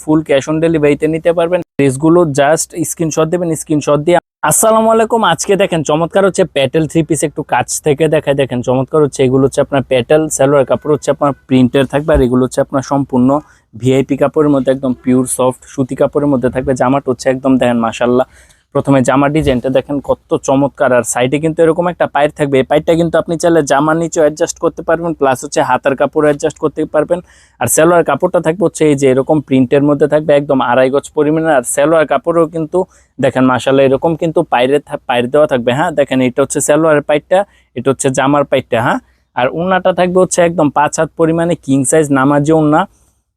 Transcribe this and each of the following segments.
Full cash on ডেলিভারিতে নিতে পারবেন। ড্রেসগুলো জাস্ট স্ক্রিনশট দেবেন, স্ক্রিনশট দিয়ে। আসসালামু আলাইকুম। আজকে দেখেন চমৎকার হচ্ছে প্যাটেল থ্রি পিস, একটু কাছ থেকে দেখায়। দেখেন চমৎকার হচ্ছে, এগুলো হচ্ছে আপনার প্যাটেল সালোয়ার কাপড় হচ্ছে আপনার প্রিন্টের থাকবে, আর এগুলো হচ্ছে আপনার সম্পূর্ণ ভিআইপি কাপড়ের মধ্যে একদম পিওর সফট সুতি কাপড়ের মধ্যে থাকবে। জামাটা হচ্ছে একদম দেখেন মাশাআল্লাহ, প্রথমে জামার ডিজাইনটা দেখেন কত চমৎকার, আর সাইডে কিন্তু এরকম একটা পাইর থাকবে। এই পাইরটা কিন্তু আপনি চাইলে জামার নিচেও অ্যাডজাস্ট করতে পারবেন, প্লাস হচ্ছে হাতার কাপড় অ্যাডজাস্ট করতে পারবেন। আর সালোয়ার কাপড়টা থাকবে হচ্ছে এই যে এরকম প্রিন্টের মধ্যে থাকবে, একদম 2.5 গজ পরিমাণের। আর সালোয়ার কাপড়ও কিন্তু দেখেন মাশাআল্লাহ এরকম কিন্তু পাইর দেওয়া থাকবে। হ্যাঁ দেখেন, এটা হচ্ছে সালোয়ারের পাইরটা, এটা হচ্ছে জামার পাইরটা। হ্যাঁ, আর ওড়নাটা থাকবে হচ্ছে একদম 5 হাত পরিমাণে কিং সাইজ নামাজি ওড়না।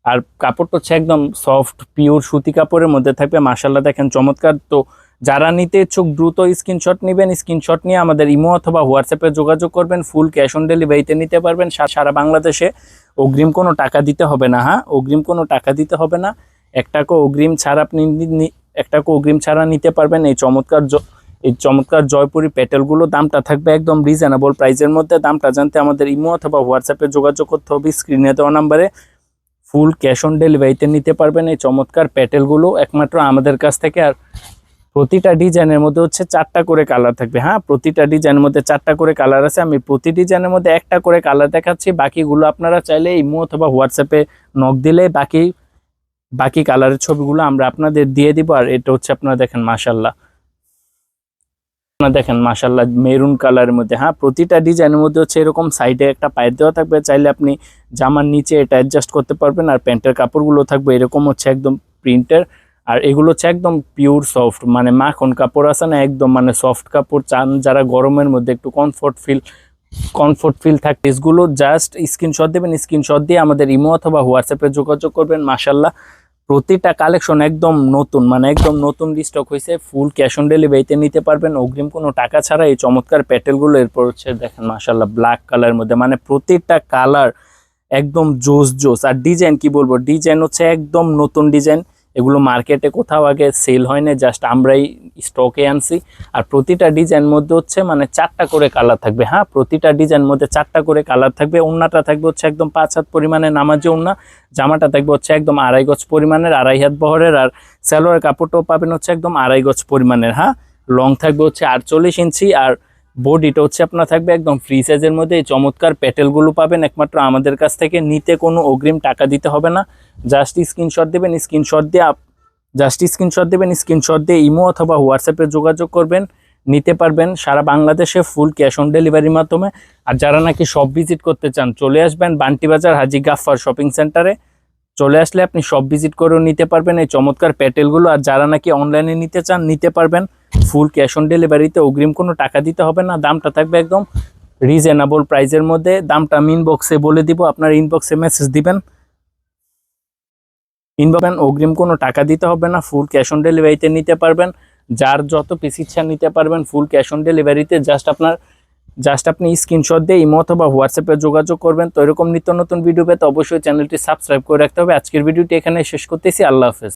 আর কাপড়টা হচ্ছে একদম সফট পিওর সুতি কাপড়ের মধ্যে থাকবে। মাশাআল্লাহ দেখেন চমৎকার। তো যারা নিতে ইচ্ছুক দ্রুত স্ক্রিনশট নেবেন, স্ক্রিনশট নিয়ে আমাদের ইমো অথবা হোয়াটসঅ্যাপে যোগাযোগ করবেন। ফুল ক্যাশ অন ডেলিভারিতে নিতে পারবেন সারা বাংলাদেশে। অগ্রিম কোনো টাকা দিতে হবে না। হ্যাঁ, অগ্রিম কোনো টাকা দিতে হবে না। 1 টাকা অগ্রিম ছাড়া আপনি 1 টাকা অগ্রিম ছাড়া নিতে পারবেন এই চমৎকার জয়পুরি প্যাটেলগুলো। দামটা থাকবে একদম রিজনেবল প্রাইসের মধ্যে। দামটা জানতে আমাদের ইমো অথবা হোয়াটসঅ্যাপে যোগাযোগ করতে হবে স্ক্রিনে দেওয়া নাম্বারে। ফুল ক্যাশ অন ডেলিভারিতে নিতে পারবেন এই চমৎকার প্যাটেলগুলো একমাত্র আমাদের কাছ থেকে। আর প্রতিটা ডিজাইনের মধ্যে হচ্ছে 4টা করে কালার থাকবে। হ্যাঁ, প্রতিটা ডিজাইনের মধ্যে 4টা করে কালার আছে। আমি প্রতি ডিজাইনের মধ্যে 1টা করে কালার দেখাচ্ছি, বাকিগুলো আপনারা চাইলে ইমো অথবা হোয়াটসঅ্যাপে নক দিলে বাকি কালারের ছবিগুলো আমরা আপনাদের দিয়ে দিব। আর এটা হচ্ছে আপনারা দেখেন মাশাআল্লাহ, মেরুন কালারের মধ্যে। হ্যাঁ, প্রতিটা ডিজাইনের মধ্যে হচ্ছে এরকম সাইডে একটা পাইপ দেওয়া থাকবে, চাইলে আপনি জামার নিচে এটা অ্যাডজাস্ট করতে পারবেন। আর প্যান্টের কাপড়গুলো থাকবে এরকম হচ্ছে একদম প্রিন্টের। আর এগুলো হচ্ছে একদম পিওর সফট, মানে মাখন কাপড় আছে না, একদম মানে সফট কাপড় চান যারা গরমের মধ্যে একটু কমফোর্ট ফিল থাকে। এগুলো জাস্ট স্ক্রিনশট দেবেন, স্ক্রিনশট দিয়ে আমাদের ইমো অথবা হোয়াটসঅ্যাপে যোগাযোগ করবেন। মাশাআল্লাহ প্রতিটা কালেকশন একদম নতুন, মানে একদম নতুন রিস্টক হয়েছে। ফুল ক্যাশ অন ডেলিভারিতে নিতে পারবেন অগ্রিম কোনো টাকা ছাড়া এই চমৎকার প্যাটেলগুলো। এরপর হচ্ছে দেখেন মাশাআল্লাহ ব্ল্যাক কালারের মধ্যে, মানে প্রতিটা কালার একদম জোস। আর ডিজাইন কি বলবো, ডিজাইন হচ্ছে একদম নতুন ডিজাইন। এগুলো মার্কেটে কোথাও আগে সেল হয় না, জাস্ট আমরাই স্টকে আনছি। আর প্রতিটা ডিজাইন মধ্যে হচ্ছে মানে 4টা করে কালার থাকবে। হ্যাঁ, প্রতিটা ডিজাইন মধ্যে 4টা করে কালার থাকবে। ওড়নাটা থাকবে হচ্ছে একদম 5 হাত পরিমাণে নামাজি ওড়না। জামাটা থাকবে হচ্ছে একদম 2.5 গজ পরিমাণের, 2.5 হাত বহরের। আর সালোয়ার কাপড়টাও পাবেন হচ্ছে একদম 2.5 গজ পরিমাণের। হ্যাঁ, লং থাকবে হচ্ছে 48 ইঞ্চি। আর বডিটা হচ্ছে আপনার থাকবে একদম ফ্রি সাইজের মধ্যে। এই চমৎকার প্যাটেলগুলো পাবেন একমাত্র আমাদের কাছ থেকে। নিতে কোনো অগ্রিম টাকা দিতে হবে না, জাস্ট স্ক্রিনশট দেবেন, স্ক্রিনশট দিয়ে ইমো অথবা হোয়াটসঅ্যাপে যোগাযোগ করবেন। নিতে পারবেন সারা বাংলাদেশে ফুল ক্যাশ অন ডেলিভারির মাধ্যমে। আর যারা নাকি সব ভিজিট করতে চান, চলে আসবেন বান্টি বাজার হাজি গাফফার শপিং সেন্টারে। চলে আসলে আপনি সব ভিজিট করেও নিতে পারবেন এই চমৎকার প্যাটেলগুলো। আর যারা নাকি অনলাইনে নিতে চান, নিতে পারবেন ফুল ক্যাশ অন ডেলিভারিতে। অগ্রিম কোনো টাকা দিতে হবে না, দামটা থাকবে একদম রিজনেবল প্রাইসের মধ্যে। দামটা আমি ইনবক্সে বলে দিব, আপনার ইনবক্সে মেসেজ দিবেন। অগ্রিম কোনো টাকা দিতে হবে না, ফুল ক্যাশ অন ডেলিভারিতে নিতে পারবেন। যার যত পিস ইচ্ছা নিতে পারবেন ফুল ক্যাশ অন ডেলিভারিতে। জাস্ট আপনি স্ক্রিনশট দিয়ে ইমো অথবা হোয়াটসঅ্যাপে যোগাযোগ করবেন। তো এরকম নিত্য নতুন ভিডিও পেতে অবশ্যই চ্যানেলটি সাবস্ক্রাইব করে রাখতে হবে। আজকের ভিডিওটি এখানে শেষ করতেছি। আল্লাহ হাফেজ।